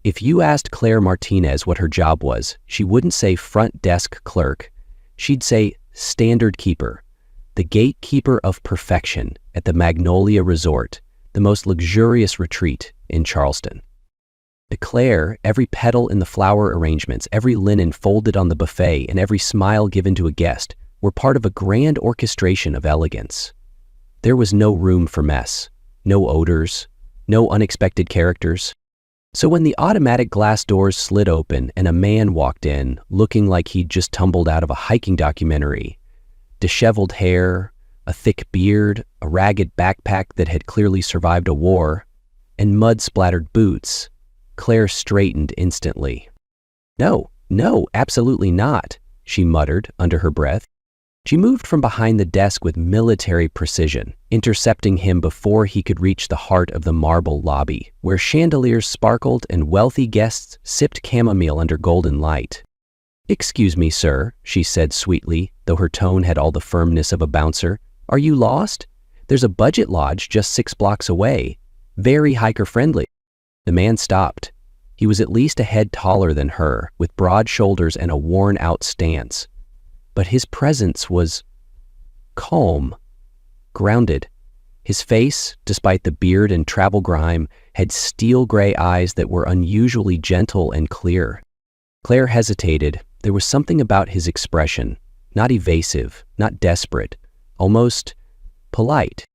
If you asked Claire Martinez what her job was, she wouldn't say front desk clerk. She'd say standard keeper, the gatekeeper of perfection at the Magnolia Resort, the most luxurious retreat in Charleston. To Claire, every petal in the flower arrangements, every linen folded on the buffet, and every smile given to a guest were part of a grand orchestration of elegance. There was no room for mess, no odors, no unexpected characters. So when the automatic glass doors slid open and a man walked in, looking like he'd just tumbled out of a hiking documentary, disheveled hair, a thick beard, a ragged backpack that had clearly survived a war, and mud-splattered boots, Claire straightened instantly. No, absolutely not," she muttered under her breath. She moved from behind the desk with military precision, intercepting him before he could reach the heart of the marble lobby, where chandeliers sparkled and wealthy guests sipped chamomile under golden light. "Excuse me, sir," she said sweetly, though her tone had all the firmness of a bouncer. "Are you lost? There's a budget lodge just 6 blocks away. Very hiker-friendly." The man stopped. He was at least a head taller than her, with broad shoulders and a worn-out stance. But his presence was calm, grounded. His face, despite the beard and travel grime, had steel-gray eyes that were unusually gentle and clear. Claire hesitated. There was something about his expression, not evasive, not desperate, almost polite.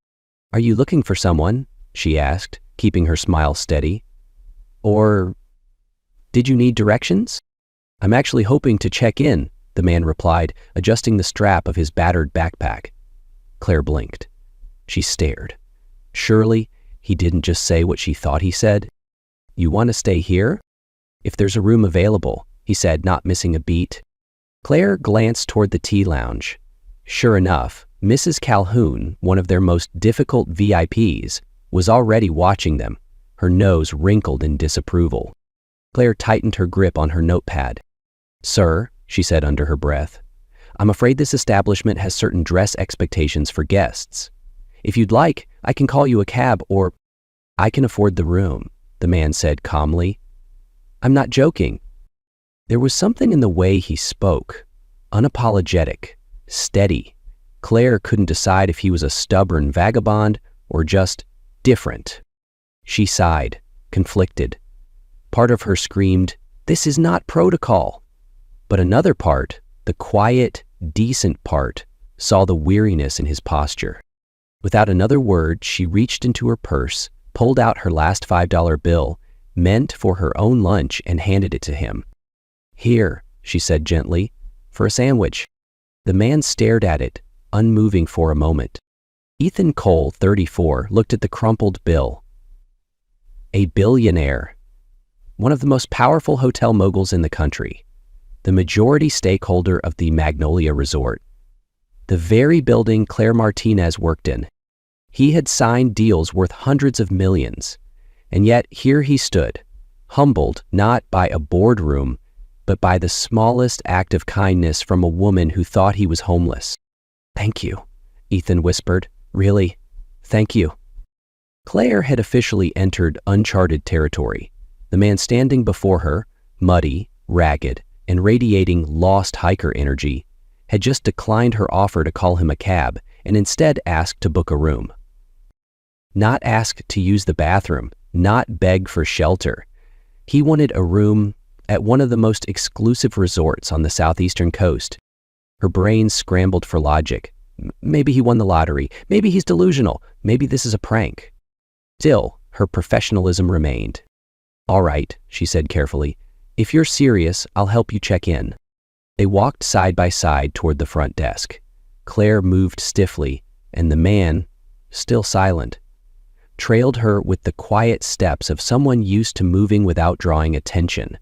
"Are you looking for someone?" she asked, keeping her smile steady. "Or did you need directions?" "I'm actually hoping to check in," the man replied, adjusting the strap of his battered backpack. Claire blinked. She stared. Surely he didn't just say what she thought he said. "You want to stay here?" "If there's a room available," he said, not missing a beat. Claire glanced toward the tea lounge. Sure enough, Mrs. Calhoun, one of their most difficult VIPs, was already watching them, her nose wrinkled in disapproval. Claire tightened her grip on her notepad. "Sir," she said under her breath, "I'm afraid this establishment has certain dress expectations for guests. If you'd like, I can call you a cab or—" "I can afford the room," the man said calmly. "I'm not joking." There was something in the way he spoke, unapologetic, steady. Claire couldn't decide if he was a stubborn vagabond or just different. She sighed, conflicted. Part of her screamed, "This is not protocol." But another part, the quiet, decent part, saw the weariness in his posture. Without another word, she reached into her purse, pulled out her last $5 bill, meant for her own lunch, and handed it to him. "Here," she said gently, "for a sandwich." The man stared at it, unmoving for a moment. Ethan Cole, 34, looked at the crumpled bill. A Billionaire, one of the most powerful hotel moguls in the country, the majority stakeholder of the Magnolia Resort, the very building Claire Martinez worked in. He had signed deals worth hundreds of millions, and yet here he stood, humbled not by a boardroom, but by the smallest act of kindness from a woman who thought he was homeless. "Thank you," Ethan whispered. "Really, thank you." Claire had officially entered uncharted territory. The man standing before her, muddy, ragged, and radiating lost hiker energy, had just declined her offer to call him a cab and instead asked to book a room. Not ask to use the bathroom, not beg for shelter. He wanted a room at one of the most exclusive resorts on the southeastern coast. Her brain scrambled for logic. Maybe he won the lottery. Maybe he's delusional. Maybe this is a prank. Still, her professionalism remained. "All right," she said carefully. "If you're serious, I'll help you check in." They walked side by side toward the front desk. Claire moved stiffly, and the man, still silent, trailed her with the quiet steps of someone used to moving without drawing attention.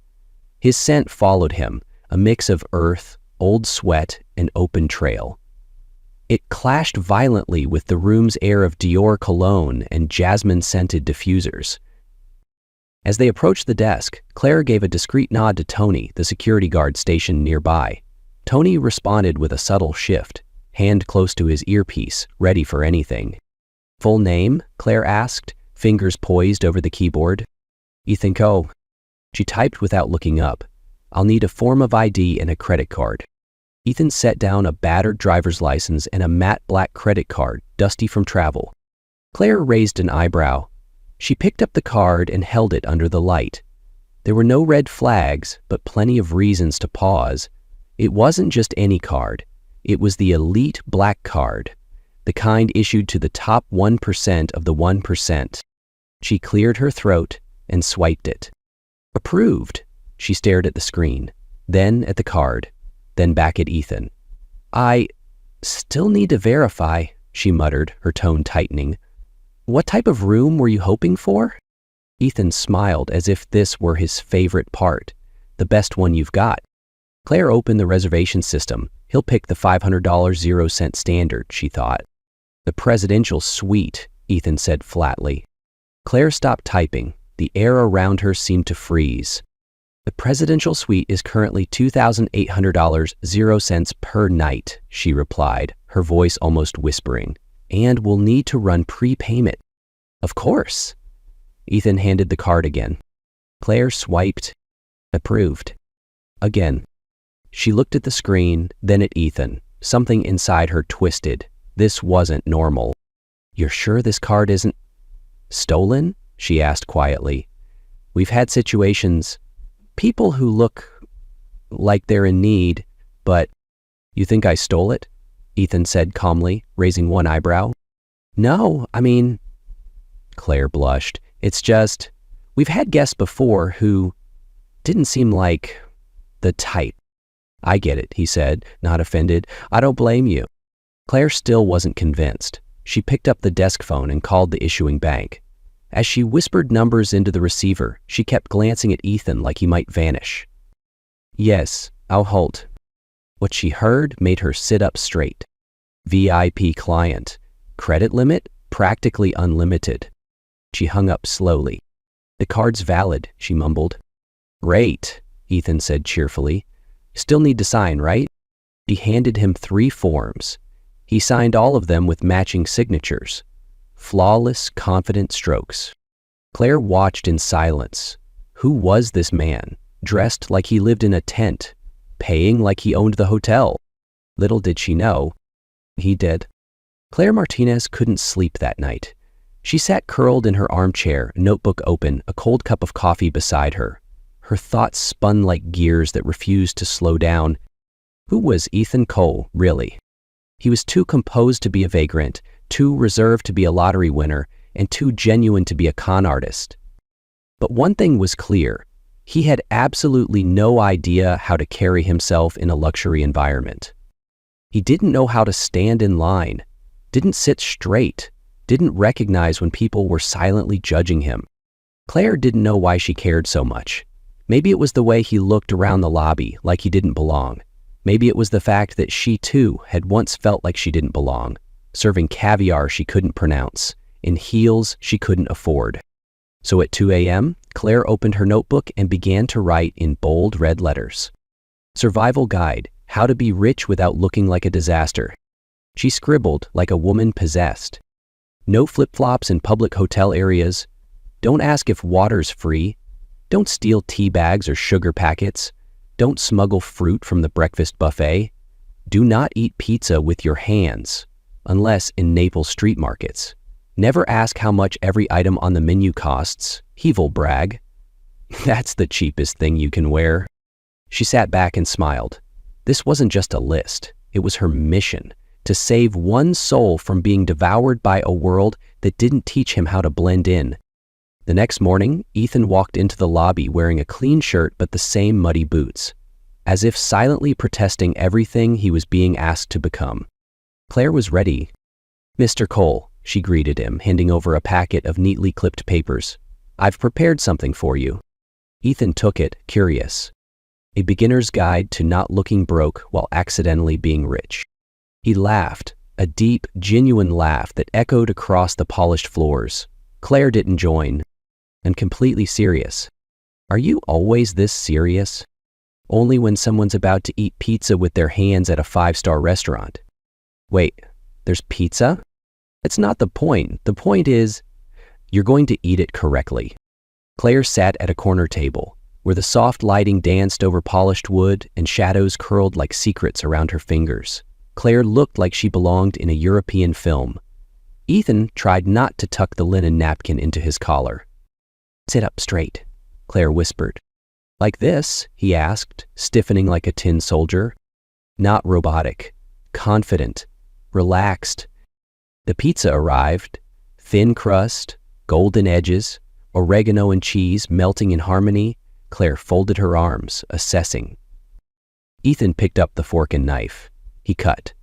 His scent followed him, a mix of earth, old sweat, and open trail. It clashed violently with the room's air of Dior cologne and jasmine-scented diffusers. As they approached the desk, Claire gave a discreet nod to Tony, the security guard stationed nearby. Tony responded with a subtle shift, hand close to his earpiece, ready for anything. "Full name?" Claire asked, fingers poised over the keyboard. "Ethan Cole." She typed without looking up. "I'll need a form of ID and a credit card." Ethan set down a battered driver's license and a matte black credit card, dusty from travel. Claire raised an eyebrow. She picked up the card and held it under the light. There were no red flags, but plenty of reasons to pause. It wasn't just any card. It was the elite black card, the kind issued to the top 1% of the 1%. She cleared her throat and swiped it. "Approved." She stared at the screen, then at the card, then back at Ethan. "I still need to verify," she muttered, her tone tightening. "What type of room were you hoping for?" Ethan smiled as if this were his favorite part. "The best one you've got." Claire opened the reservation system. He'll pick the $500 0-cent standard, she thought. "The presidential suite," Ethan said flatly. Claire stopped typing. The air around her seemed to freeze. "The presidential suite is currently $2,800 0 cents per night," she replied, her voice almost whispering. "And we'll need to run prepayment." "Of course." Ethan handed the card again. Claire swiped. "Approved." Again. She looked at the screen, then at Ethan. Something inside her twisted. This wasn't normal. "You're sure this card isn't stolen?" she asked quietly. "We've had situations, people who look like they're in need, but..." "You think I stole it?" Ethan said calmly, raising one eyebrow. "No, I mean..." Claire blushed. "It's just, we've had guests before who didn't seem like the type." "I get it," he said, not offended. "I don't blame you." Claire still wasn't convinced. She picked up the desk phone and called the issuing bank. As she whispered numbers into the receiver, she kept glancing at Ethan like he might vanish. "Yes, I'll hold." What she heard made her sit up straight. VIP client. Credit limit? Practically unlimited. She hung up slowly. "The card's valid," she mumbled. "Great," Ethan said cheerfully. "Still need to sign, right?" She handed him 3 forms. He signed all of them with matching signatures. Flawless, confident strokes. Claire watched in silence. Who was this man, dressed like he lived in a tent, paying like he owned the hotel? Little did she know, he did. Claire Martinez couldn't sleep that night. She sat curled in her armchair, notebook open, a cold cup of coffee beside her. Her thoughts spun like gears that refused to slow down. Who was Ethan Cole, really? He was too composed to be a vagrant, too reserved to be a lottery winner, and too genuine to be a con artist. But one thing was clear. He had absolutely no idea how to carry himself in a luxury environment. He didn't know how to stand in line, didn't sit straight, didn't recognize when people were silently judging him. Claire didn't know why she cared so much. Maybe it was the way he looked around the lobby like he didn't belong. Maybe it was the fact that she too had once felt like she didn't belong, serving caviar she couldn't pronounce, in heels she couldn't afford. So at 2 a.m., Claire opened her notebook and began to write in bold red letters. Survival Guide, How to Be Rich Without Looking Like a Disaster. She scribbled like a woman possessed. No flip-flops in public hotel areas. Don't ask if water's free. Don't steal tea bags or sugar packets. Don't smuggle fruit from the breakfast buffet. Do not eat pizza with your hands, unless in Naples street markets. Never ask how much every item on the menu costs. Hevel brag. That's the cheapest thing you can wear. She sat back and smiled. This wasn't just a list. It was her mission, to save one soul from being devoured by a world that didn't teach him how to blend in. The next morning, Ethan walked into the lobby wearing a clean shirt but the same muddy boots, as if silently protesting everything he was being asked to become. Claire was ready. "Mr. Cole," she greeted him, handing over a packet of neatly clipped papers. "I've prepared something for you." Ethan took it, curious. A beginner's guide to not looking broke while accidentally being rich. He laughed, a deep, genuine laugh that echoed across the polished floors. Claire didn't join. And completely serious. "Are you always this serious?" "Only when someone's about to eat pizza with their hands at a 5-star restaurant." "Wait, there's pizza?" "It's not the point. The point is, you're going to eat it correctly." Claire sat at a corner table. where the soft lighting danced over polished wood and shadows curled like secrets around her fingers. Claire looked like she belonged in a European film. Ethan tried not to tuck the linen napkin into his collar. "Sit up straight," Claire whispered. "Like this?" he asked, stiffening like a tin soldier. Not robotic, confident, relaxed. The pizza arrived, thin crust, golden edges, oregano and cheese melting in harmony. Claire folded her arms, assessing. Ethan picked up the fork and knife. He cut.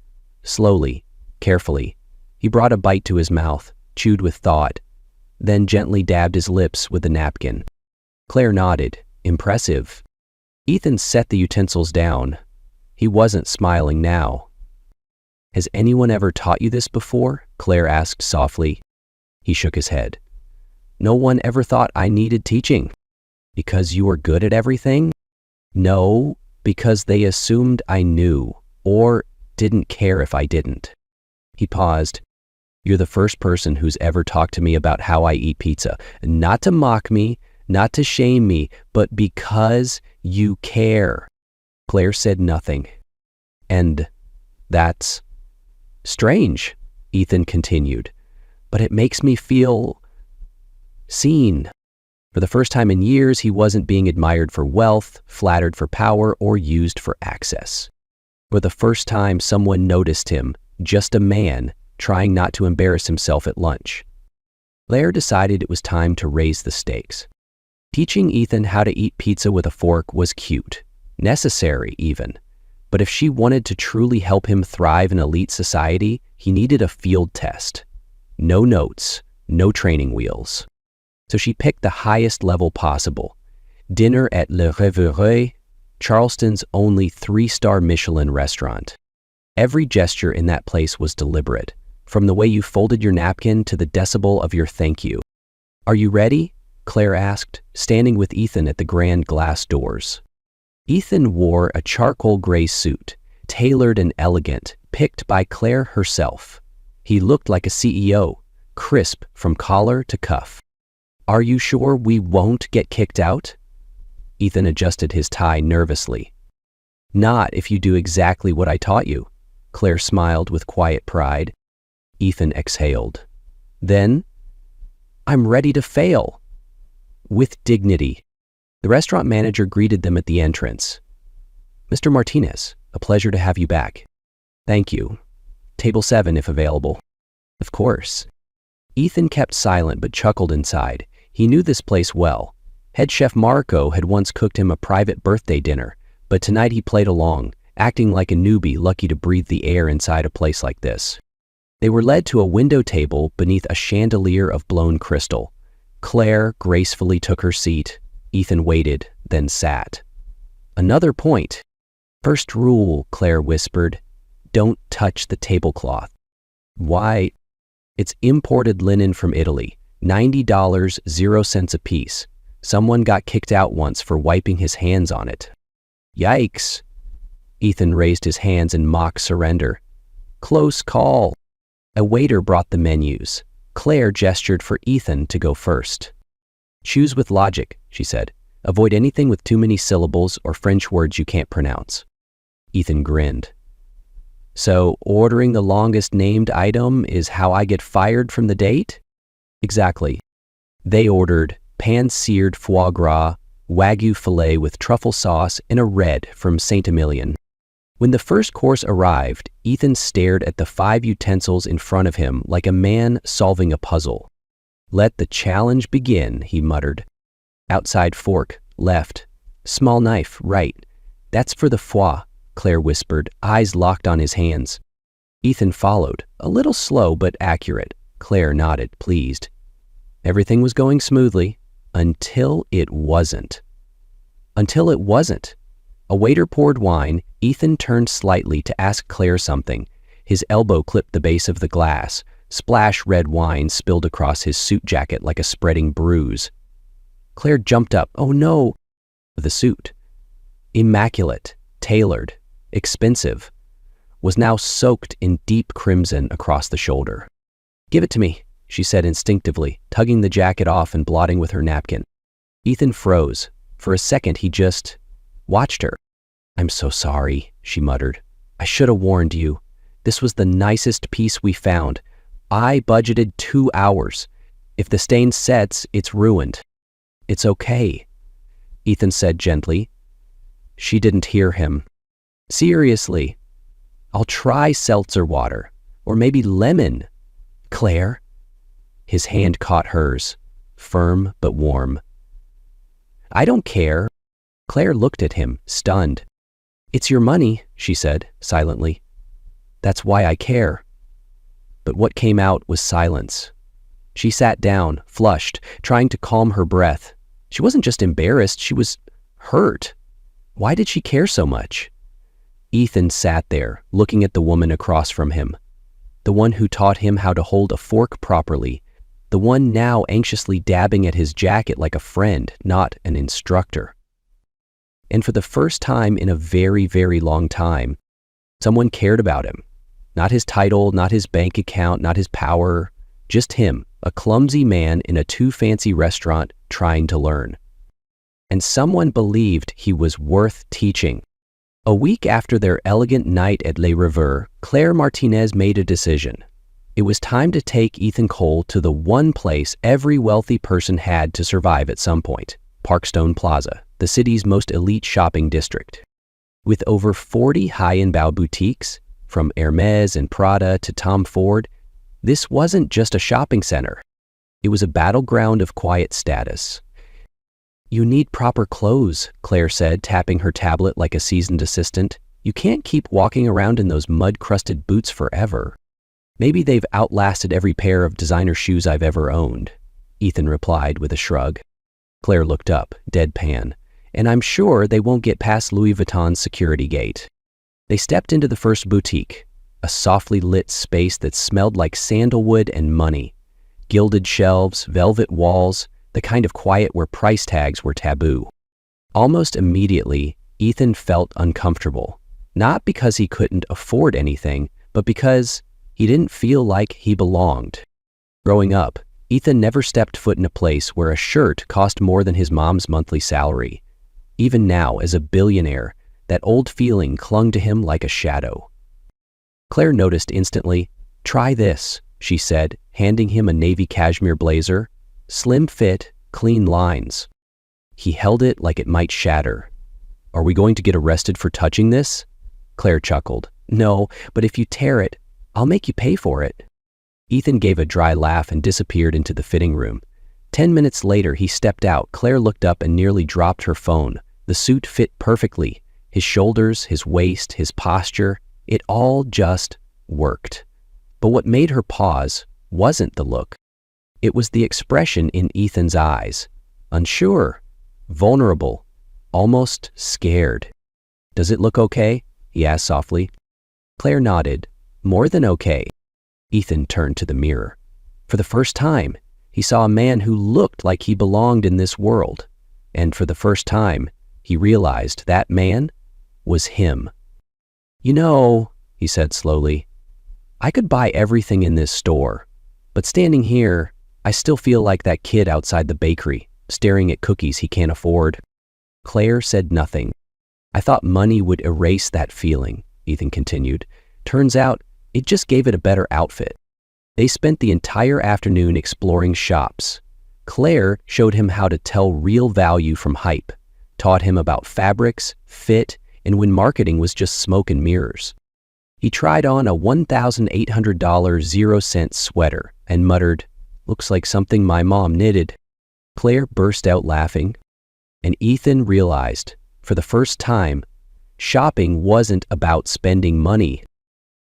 Slowly, carefully. He brought a bite to his mouth, chewed with thought, then gently dabbed his lips with the napkin. Claire nodded. Impressive. Ethan set the utensils down. He wasn't smiling now. "Has anyone ever taught you this before?" Claire asked softly. He shook his head. "No one ever thought I needed teaching. Because you were good at everything?" "No, because they assumed I knew, or didn't care if I didn't." He paused. "You're the first person who's ever talked to me about how I eat pizza. Not to mock me, not to shame me, but because you care." Claire said nothing. "And that's strange," Ethan continued, "but it makes me feel seen." For the first time in years, he wasn't being admired for wealth, flattered for power, or used for access. For the first time, someone noticed him, just a man, trying not to embarrass himself at lunch. Claire decided it was time to raise the stakes. Teaching Ethan how to eat pizza with a fork was cute, necessary even. But if she wanted to truly help him thrive in elite society, he needed a field test. No notes, no training wheels. So she picked the highest level possible. Dinner at Le Reverie, Charleston's only 3-star Michelin restaurant. Every gesture in that place was deliberate, from the way you folded your napkin to the decibel of your thank you. "Are you ready?" Claire asked, standing with Ethan at the grand glass doors. Ethan wore a charcoal gray suit, tailored and elegant, picked by Claire herself. He looked like a CEO, crisp from collar to cuff. "Are you sure we won't get kicked out?" Ethan adjusted his tie nervously. "Not if you do exactly what I taught you." Claire smiled with quiet pride. Ethan exhaled. "Then, I'm ready to fail." With dignity. The restaurant manager greeted them at the entrance. "Mr. Martinez, a pleasure to have you back." "Thank you. Table 7 if available." "Of course." Ethan kept silent but chuckled inside. He knew this place well. Head chef Marco had once cooked him a private birthday dinner, but tonight he played along, acting like a newbie lucky to breathe the air inside a place like this. They were led to a window table beneath a chandelier of blown crystal. Claire gracefully took her seat. Ethan waited, then sat. "Another point." "First rule," Claire whispered, "don't touch the tablecloth." "Why?" "It's imported linen from Italy, $90, 0 cents a piece. Someone got kicked out once for wiping his hands on it." "Yikes." Ethan raised his hands in mock surrender. "Close call." A waiter brought the menus. Claire gestured for Ethan to go first. "Choose with logic," she said. "Avoid anything with too many syllables or French words you can't pronounce." Ethan grinned. "So ordering the longest named item is how I get fired from the date?" "Exactly." They ordered pan-seared foie gras, Wagyu filet with truffle sauce, and a red from Saint-Emilion. When the first course arrived, Ethan stared at the 5 utensils in front of him like a man solving a puzzle. "Let the challenge begin," he muttered. "Outside fork, left. Small knife, right. That's for the foie," Claire whispered, eyes locked on his hands. Ethan followed, a little slow but accurate. Claire nodded, pleased. Everything was going smoothly, until it wasn't. Until it wasn't. A waiter poured wine. Ethan turned slightly to ask Claire something. His elbow clipped the base of the glass. Splash red wine spilled across his suit jacket like a spreading bruise. Claire jumped up. "Oh no!" The suit, immaculate, tailored, expensive, was now soaked in deep crimson across the shoulder. "Give it to me," she said instinctively, tugging the jacket off and blotting with her napkin. Ethan froze. For a second, he just watched her. "I'm so sorry," she muttered. "I should have warned you. This was the nicest piece we found. I budgeted 2 hours. If the stain sets, it's ruined." "It's okay," Ethan said gently. She didn't hear him. "Seriously, I'll try seltzer water, or maybe lemon. Claire." His hand caught hers, firm but warm. "I don't care." Claire looked at him, stunned. "It's your money," she said, silently. "That's why I care." But what came out was silence. She sat down, flushed, trying to calm her breath. She wasn't just embarrassed, she was hurt. Why did she care so much? Ethan sat there, looking at the woman across from him. The one who taught him how to hold a fork properly. The one now anxiously dabbing at his jacket like a friend, not an instructor. And for the first time in a very, very long time, someone cared about him. Not his title, not his bank account, not his power. Just him, a clumsy man in a too-fancy restaurant trying to learn. And someone believed he was worth teaching. A week after their elegant night at Les Revers, Claire Martinez made a decision. It was time to take Ethan Cole to the one place every wealthy person had to survive at some point, Parkstone Plaza, the city's most elite shopping district. With over 40 high-and-bow boutiques, from Hermes and Prada to Tom Ford, this wasn't just a shopping center. It was a battleground of quiet status. "You need proper clothes," Claire said, tapping her tablet like a seasoned assistant. "You can't keep walking around in those mud-crusted boots forever." "Maybe they've outlasted every pair of designer shoes I've ever owned," Ethan replied with a shrug. Claire looked up, deadpan. "And I'm sure they won't get past Louis Vuitton's security gate." They stepped into the first boutique, a softly lit space that smelled like sandalwood and money. Gilded shelves, velvet walls, the kind of quiet where price tags were taboo. Almost immediately, Ethan felt uncomfortable, not because he couldn't afford anything, but because he didn't feel like he belonged. Growing up, Ethan never stepped foot in a place where a shirt cost more than his mom's monthly salary. Even now, as a billionaire, that old feeling clung to him like a shadow. Claire noticed instantly. "Try this," she said, handing him a navy cashmere blazer. Slim fit, clean lines. He held it like it might shatter. "Are we going to get arrested for touching this?" Claire chuckled. "No, but if you tear it, I'll make you pay for it." Ethan gave a dry laugh and disappeared into the fitting room. 10 minutes later, he stepped out. Claire looked up and nearly dropped her phone. The suit fit perfectly. His shoulders, his waist, his posture, it all just worked. But what made her pause wasn't the look. It was the expression in Ethan's eyes. Unsure, vulnerable, almost scared. "Does it look okay?" he asked softly. Claire nodded. "More than okay." Ethan turned to the mirror. For the first time, he saw a man who looked like he belonged in this world. And for the first time, he realized that man was him. "You know," he said slowly, "I could buy everything in this store, but standing here, I still feel like that kid outside the bakery, staring at cookies he can't afford." Claire said nothing. "I thought money would erase that feeling," Ethan continued. "Turns out, it just gave it a better outfit." They spent the entire afternoon exploring shops. Claire showed him how to tell real value from hype, taught him about fabrics, fit, and when marketing was just smoke and mirrors. He tried on a $1,800 0-cent sweater and muttered, "Looks like something my mom knitted." Claire burst out laughing, and Ethan realized, for the first time, shopping wasn't about spending money.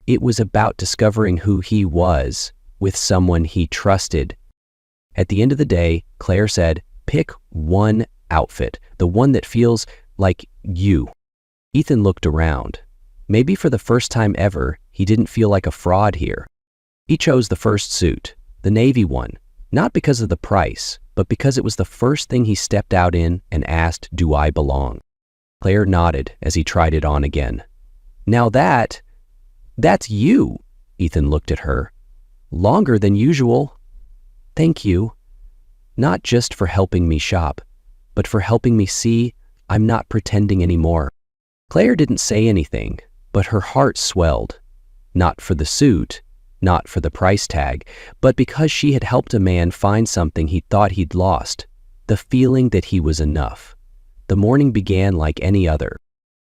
It was about discovering who he was with someone he trusted. At the end of the day, Claire said, "Pick one outfit, the one that feels like you." Ethan looked around. Maybe for the first time ever, he didn't feel like a fraud here. He chose the first suit, the navy one, not because of the price, but because it was the first thing he stepped out in and asked, "Do I belong?" Claire nodded as he tried it on again. "Now that's you." Ethan looked at her. "Longer than usual." "Thank you. Not just for helping me shop, but for helping me see I'm not pretending anymore." Claire didn't say anything, but her heart swelled. Not for the suit, not for the price tag, but because she had helped a man find something he thought he'd lost, the feeling that he was enough. The morning began like any other.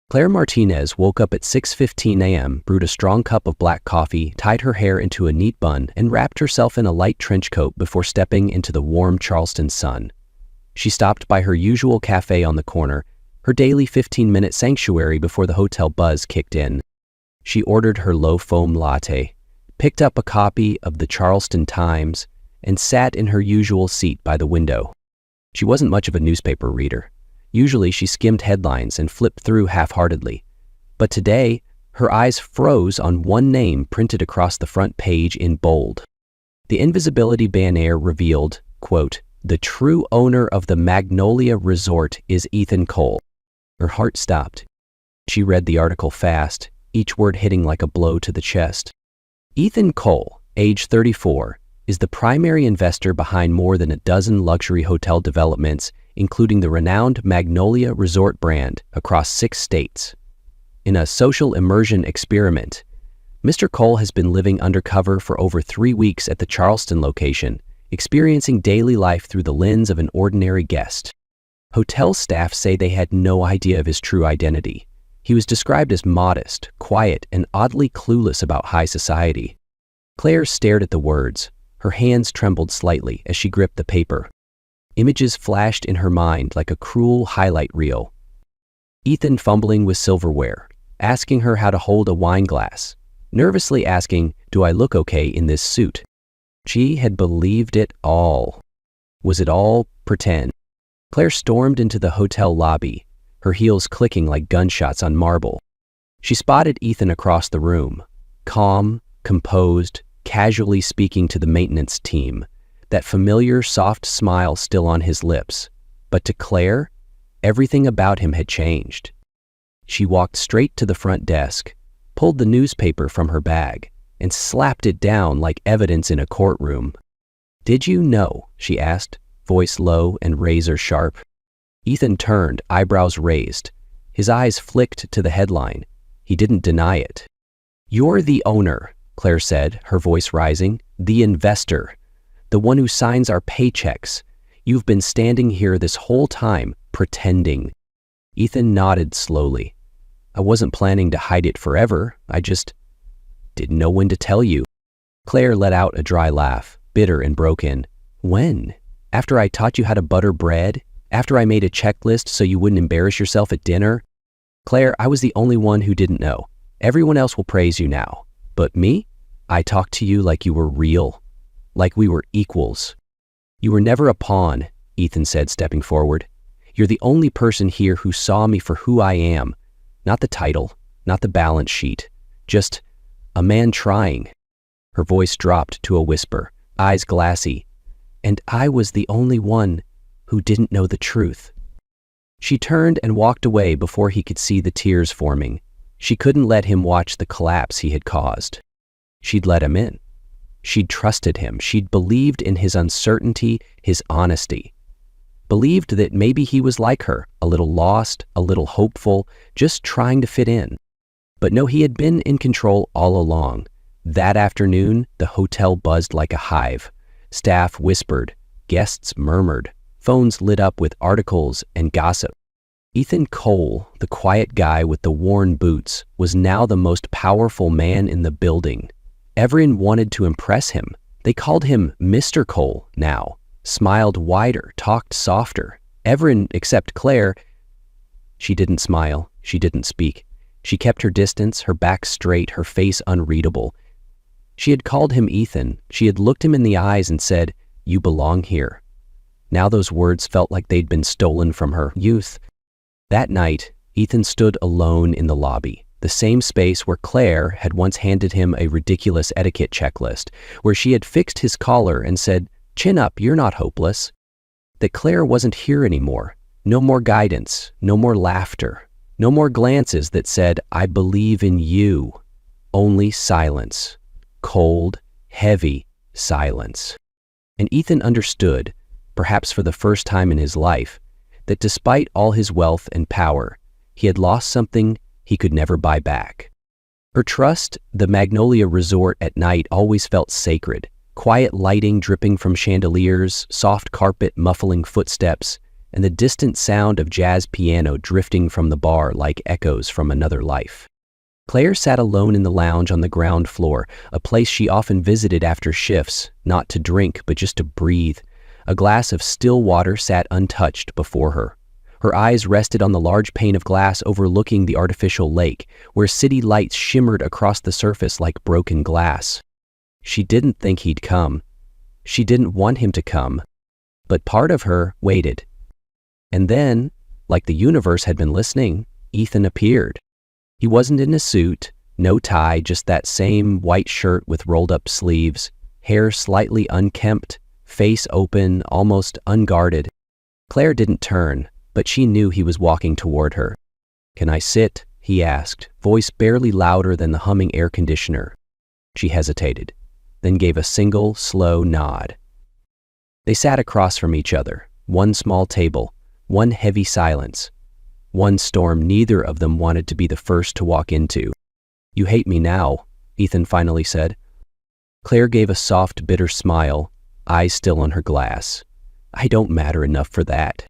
Claire Martinez woke up at 6:15 a.m., brewed a strong cup of black coffee, tied her hair into a neat bun, and wrapped herself in a light trench coat before stepping into the warm Charleston sun. She stopped by her usual cafe on the corner, her daily 15-minute sanctuary before the hotel buzz kicked in. She ordered her low-foam latte, picked up a copy of the Charleston Times, and sat in her usual seat by the window. She wasn't much of a newspaper reader. Usually she skimmed headlines and flipped through half-heartedly. But today, her eyes froze on one name printed across the front page in bold. The invisibility banner revealed, quote, "The true owner of the Magnolia Resort is Ethan Cole." Her heart stopped. She read the article fast, each word hitting like a blow to the chest. Ethan Cole, age 34, is the primary investor behind more than a dozen luxury hotel developments, including the renowned Magnolia Resort brand across 6 states. In a social immersion experiment, Mr. Cole has been living undercover for over 3 weeks at the Charleston location, experiencing daily life through the lens of an ordinary guest. Hotel staff say they had no idea of his true identity. He was described as modest, quiet, and oddly clueless about high society. Claire stared at the words. Her hands trembled slightly as she gripped the paper. Images flashed in her mind like a cruel highlight reel. Ethan fumbling with silverware, asking her how to hold a wine glass, nervously asking, "Do I look okay in this suit?" She had believed it all. Was it all pretend? Claire stormed into the hotel lobby, her heels clicking like gunshots on marble. She spotted Ethan across the room, calm, composed, casually speaking to the maintenance team, that familiar soft smile still on his lips. But to Claire, everything about him had changed. She walked straight to the front desk, pulled the newspaper from her bag, and slapped it down like evidence in a courtroom. "Did you know?" she asked, voice low and razor sharp. Ethan turned, eyebrows raised. His eyes flicked to the headline. He didn't deny it. "You're the owner," Claire said, her voice rising. "The investor. The one who signs our paychecks. You've been standing here this whole time, pretending." Ethan nodded slowly. "I wasn't planning to hide it forever. I just didn't know when to tell you." Claire let out a dry laugh, bitter and broken. "When? After I taught you how to butter bread? After I made a checklist so you wouldn't embarrass yourself at dinner? Claire, I was the only one who didn't know. Everyone else will praise you now. But me? I talked to you like you were real. Like we were equals." "You were never a pawn," Ethan said, stepping forward. "You're the only person here who saw me for who I am. Not the title, not the balance sheet. Just a man trying." Her voice dropped to a whisper, eyes glassy. "And I was the only one who didn't know the truth." She turned and walked away before he could see the tears forming. She couldn't let him watch the collapse he had caused. She'd let him in. She'd trusted him. She'd believed in his uncertainty, his honesty. Believed that maybe he was like her, a little lost, a little hopeful, just trying to fit in. But no, he had been in control all along. That afternoon, the hotel buzzed like a hive. Staff whispered, guests murmured, phones lit up with articles and gossip. Ethan Cole, the quiet guy with the worn boots, was now the most powerful man in the building. Everyone wanted to impress him. They called him Mr. Cole now, smiled wider, talked softer. Everyone except Claire. She didn't smile. She didn't speak. She kept her distance, her back straight, her face unreadable. She had called him Ethan. She had looked him in the eyes and said, "You belong here." Now those words felt like they'd been stolen from her youth. That night, Ethan stood alone in the lobby, the same space where Claire had once handed him a ridiculous etiquette checklist, where she had fixed his collar and said, "Chin up, you're not hopeless." That Claire wasn't here anymore. No more guidance, no more laughter, no more glances that said, "I believe in you." Only silence. Cold, heavy silence. And Ethan understood, perhaps for the first time in his life, that despite all his wealth and power, he had lost something he could never buy back. Her trust, the Magnolia Resort at night always felt sacred. Quiet lighting dripping from chandeliers, soft carpet muffling footsteps, and the distant sound of jazz piano drifting from the bar like echoes from another life. Claire sat alone in the lounge on the ground floor, a place she often visited after shifts, not to drink but just to breathe. A glass of still water sat untouched before her. Her eyes rested on the large pane of glass overlooking the artificial lake, where city lights shimmered across the surface like broken glass. She didn't think he'd come. She didn't want him to come. But part of her waited. And then, like the universe had been listening, Ethan appeared. He wasn't in a suit, no tie, just that same white shirt with rolled-up sleeves, hair slightly unkempt, face open, almost unguarded. Claire didn't turn, but she knew he was walking toward her. "Can I sit?" he asked, voice barely louder than the humming air conditioner. She hesitated, then gave a single, slow nod. They sat across from each other, one small table, one heavy silence, one storm neither of them wanted to be the first to walk into. "You hate me now," Ethan finally said. Claire gave a soft, bitter smile, eyes still on her glass. "I don't matter enough for that."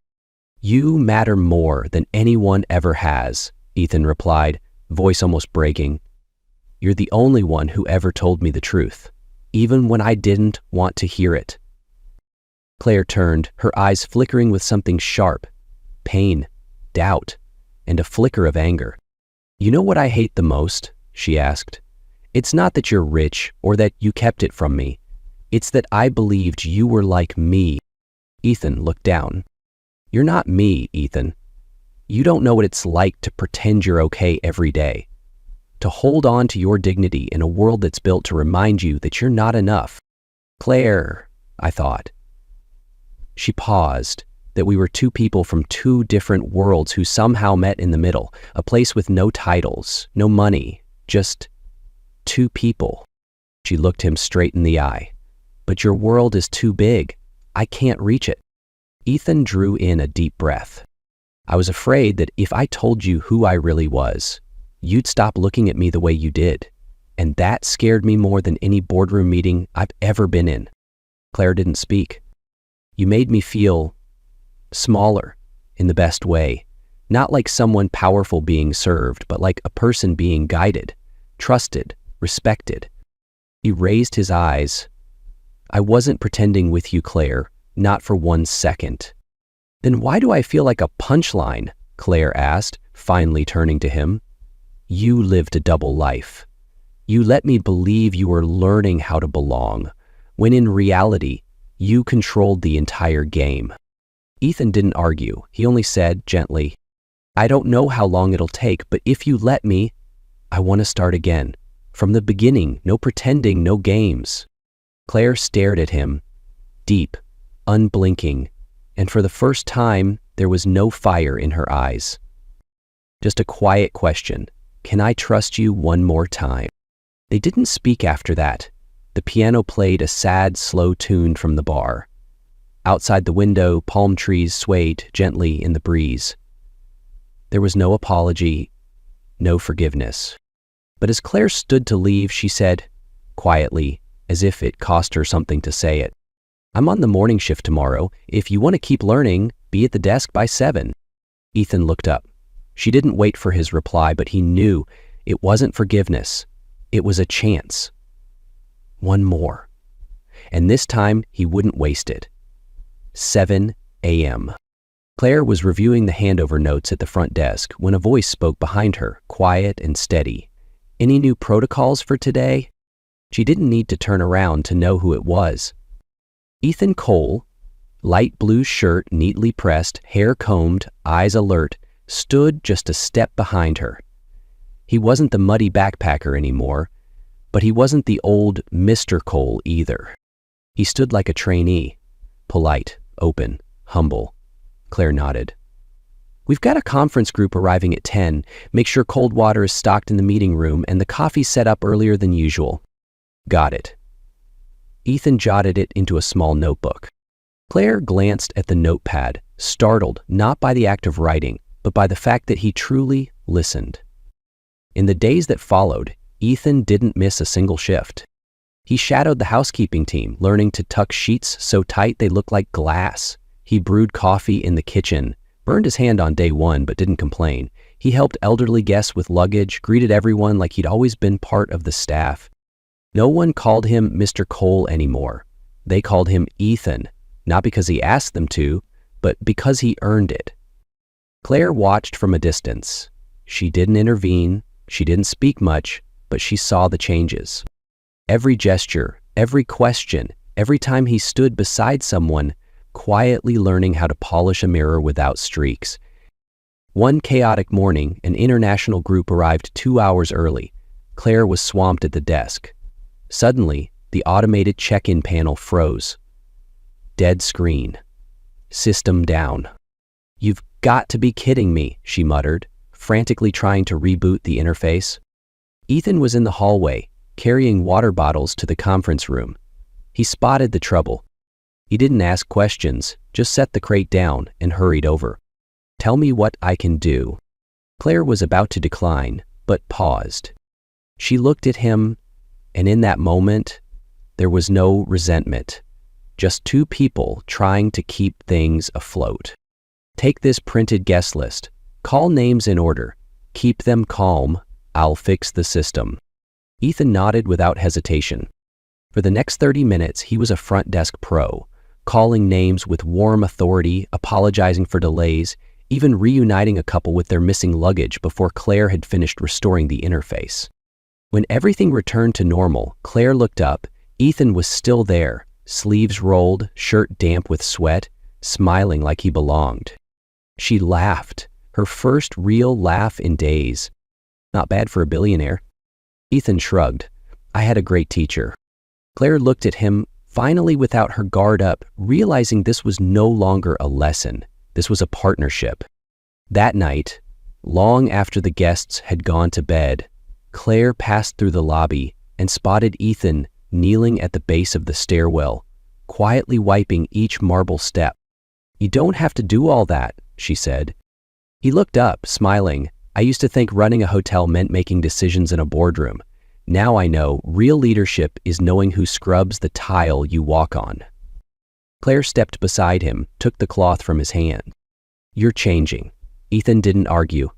"You matter more than anyone ever has," Ethan replied, voice almost breaking. "You're the only one who ever told me the truth, even when I didn't want to hear it." Claire turned, her eyes flickering with something sharp, pain, doubt, and a flicker of anger. "You know what I hate the most?" she asked. "It's not that you're rich or that you kept it from me. It's that I believed you were like me." Ethan looked down. "You're not me, Ethan. You don't know what it's like to pretend you're okay every day, to hold on to your dignity in a world that's built to remind you that you're not enough." "Claire," I thought. She paused, that we were two people from two different worlds who somehow met in the middle, a place with no titles, no money, just two people. She looked him straight in the eye. "But your world is too big. I can't reach it." Ethan drew in a deep breath. "I was afraid that if I told you who I really was, you'd stop looking at me the way you did. And that scared me more than any boardroom meeting I've ever been in." Claire didn't speak. "You made me feel smaller in the best way, not like someone powerful being served, but like a person being guided, trusted, respected." He raised his eyes. "I wasn't pretending with you, Claire, not for 1 second." "Then why do I feel like a punchline?" Claire asked, finally turning to him. "You lived a double life. You let me believe you were learning how to belong, when in reality, you controlled the entire game." Ethan didn't argue. He only said, gently, "I don't know how long it'll take, but if you let me, I want to start again. From the beginning, no pretending, no games." Claire stared at him, deep, unblinking, and for the first time, there was no fire in her eyes. Just a quiet question. "Can I trust you one more time?" They didn't speak after that. The piano played a sad, slow tune from the bar. Outside the window, palm trees swayed gently in the breeze. There was no apology, no forgiveness. But as Claire stood to leave, she said, quietly, as if it cost her something to say it, "I'm on the morning shift tomorrow. If you want to keep learning, be at the desk by 7. Ethan looked up. She didn't wait for his reply, but he knew it wasn't forgiveness. It was a chance. One more. And this time, he wouldn't waste it. 7 a.m. Claire was reviewing the handover notes at the front desk when a voice spoke behind her, quiet and steady. "Any new protocols for today?" She didn't need to turn around to know who it was. Ethan Cole, light blue shirt neatly pressed, hair combed, eyes alert, stood just a step behind her. He wasn't the muddy backpacker anymore, but he wasn't the old Mr. Cole either. He stood like a trainee, polite, open, humble. Claire nodded. "We've got a conference group arriving at 10. Make sure cold water is stocked in the meeting room and the coffee set up earlier than usual." "Got it." Ethan jotted it into a small notebook. Claire glanced at the notepad, startled not by the act of writing, but by the fact that he truly listened. In the days that followed, Ethan didn't miss a single shift. He shadowed the housekeeping team, learning to tuck sheets so tight they looked like glass. He brewed coffee in the kitchen, burned his hand on day one but didn't complain. He helped elderly guests with luggage, greeted everyone like he'd always been part of the staff. No one called him Mr. Cole anymore. They called him Ethan, not because he asked them to, but because he earned it. Claire watched from a distance. She didn't intervene, she didn't speak much, but she saw the changes. Every gesture, every question, every time he stood beside someone, quietly learning how to polish a mirror without streaks. One chaotic morning, an international group arrived 2 hours early. Claire was swamped at the desk. Suddenly, the automated check-in panel froze. Dead screen. System down. "You've got to be kidding me," she muttered, frantically trying to reboot the interface. Ethan was in the hallway, carrying water bottles to the conference room. He spotted the trouble. He didn't ask questions, just set the crate down and hurried over. "Tell me what I can do." Claire was about to decline, but paused. She looked at him, and in that moment, there was no resentment. Just two people trying to keep things afloat. "Take this printed guest list. Call names in order. Keep them calm. I'll fix the system." Ethan nodded without hesitation. For the next 30 minutes, he was a front desk pro, calling names with warm authority, apologizing for delays, even reuniting a couple with their missing luggage before Claire had finished restoring the interface. When everything returned to normal, Claire looked up. Ethan was still there, sleeves rolled, shirt damp with sweat, smiling like he belonged. She laughed, her first real laugh in days. Not bad for a billionaire. Ethan shrugged. "I had a great teacher." Claire looked at him, finally without her guard up, realizing this was no longer a lesson. This was a partnership. That night, long after the guests had gone to bed, Claire passed through the lobby and spotted Ethan kneeling at the base of the stairwell, quietly wiping each marble step. "You don't have to do all that," she said. He looked up, smiling. "I used to think running a hotel meant making decisions in a boardroom. Now I know real leadership is knowing who scrubs the tile you walk on." Claire stepped beside him, took the cloth from his hand. "You're changing." Ethan didn't argue.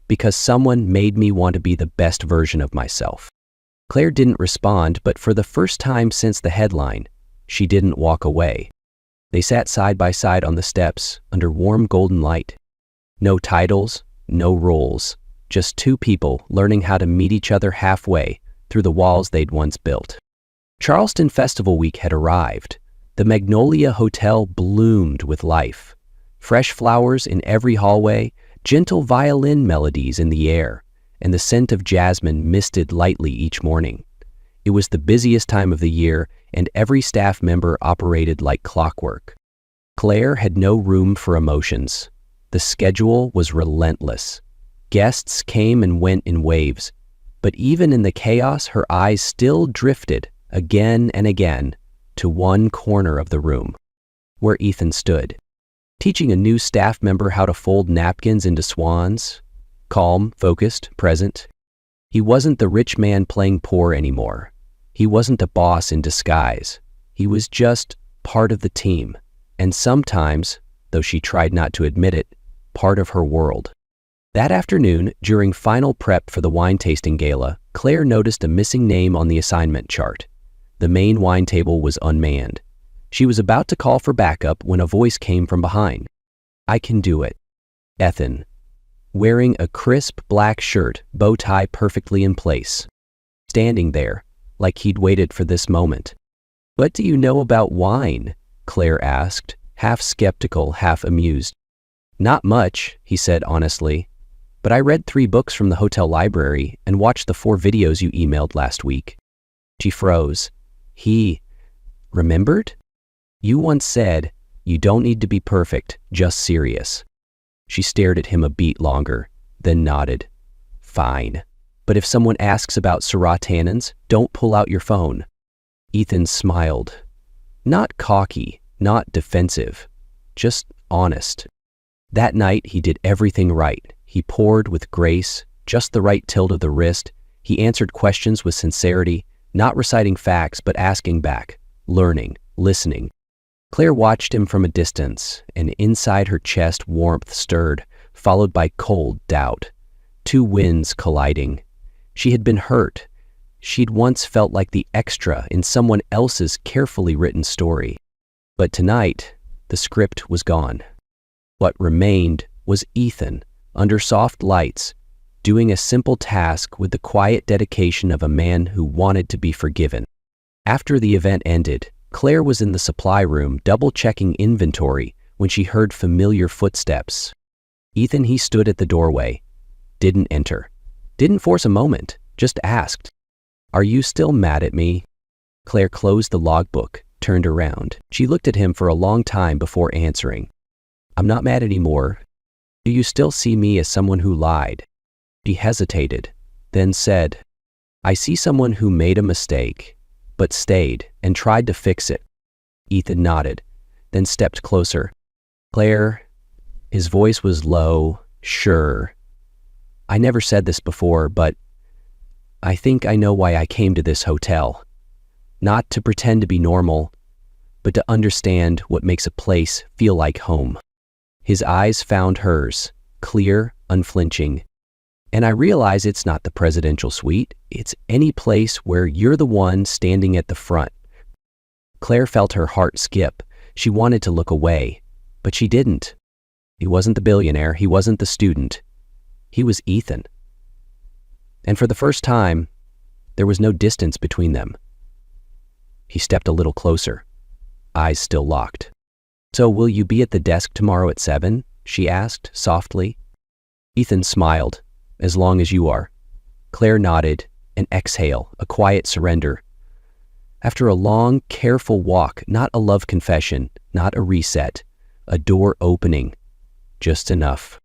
"Because someone made me want to be the best version of myself." Claire didn't respond, but for the first time since the headline, she didn't walk away. They sat side by side on the steps under warm golden light. No titles, no roles, just two people learning how to meet each other halfway through the walls they'd once built. Charleston Festival Week had arrived. The Magnolia Hotel bloomed with life. Fresh flowers in every hallway, gentle violin melodies in the air, and the scent of jasmine misted lightly each morning. It was the busiest time of the year, and every staff member operated like clockwork. Claire had no room for emotions. The schedule was relentless. Guests came and went in waves, but even in the chaos, her eyes still drifted again and again to one corner of the room, where Ethan stood, teaching a new staff member how to fold napkins into swans. Calm, focused, present. He wasn't the rich man playing poor anymore. He wasn't a boss in disguise. He was just part of the team, and sometimes, though she tried not to admit it, part of her world. That afternoon, during final prep for the wine tasting gala, Claire noticed a missing name on the assignment chart. The main wine table was unmanned. She was about to call for backup when a voice came from behind. "I can do it." Ethan, wearing a crisp black shirt, bow tie perfectly in place, standing there like he'd waited for this moment. "What do you know about wine?" Claire asked, half skeptical, half amused. "Not much," he said honestly, "but I read 3 books from the hotel library and watched the 4 videos you emailed last week." She froze. He remembered? "You once said, you don't need to be perfect, just serious." She stared at him a beat longer, then nodded. "Fine. But if someone asks about Syrah tannins, don't pull out your phone." Ethan smiled. Not cocky, not defensive, just honest. That night, he did everything right. He poured with grace, just the right tilt of the wrist. He answered questions with sincerity, not reciting facts but asking back, learning, listening. Claire watched him from a distance, and inside her chest warmth stirred, followed by cold doubt. Two winds colliding. She had been hurt. She'd once felt like the extra in someone else's carefully written story. But tonight, the script was gone. What remained was Ethan, under soft lights, doing a simple task with the quiet dedication of a man who wanted to be forgiven. After the event ended, Claire was in the supply room double-checking inventory when she heard familiar footsteps. Ethan, he stood at the doorway. Didn't enter. Didn't force a moment, just asked, "Are you still mad at me?" Claire closed the logbook, turned around. She looked at him for a long time before answering. "I'm not mad anymore. Do you still see me as someone who lied?" She hesitated, then said, "I see someone who made a mistake, but stayed and tried to fix it." Ethan nodded, then stepped closer. "Claire," his voice was low, sure. "I never said this before, but I think I know why I came to this hotel. Not to pretend to be normal, but to understand what makes a place feel like home." His eyes found hers, clear, unflinching. "And I realize it's not the presidential suite. It's any place where you're the one standing at the front." Claire felt her heart skip. She wanted to look away, but she didn't. He wasn't the billionaire. He wasn't the student. He was Ethan. And for the first time, there was no distance between them. He stepped a little closer, eyes still locked. "So will you be at the desk tomorrow at 7? She asked, softly. Ethan smiled. "As long as you are." Claire nodded, an exhale, a quiet surrender. After a long, careful walk, not a love confession, not a reset, a door opening, just enough.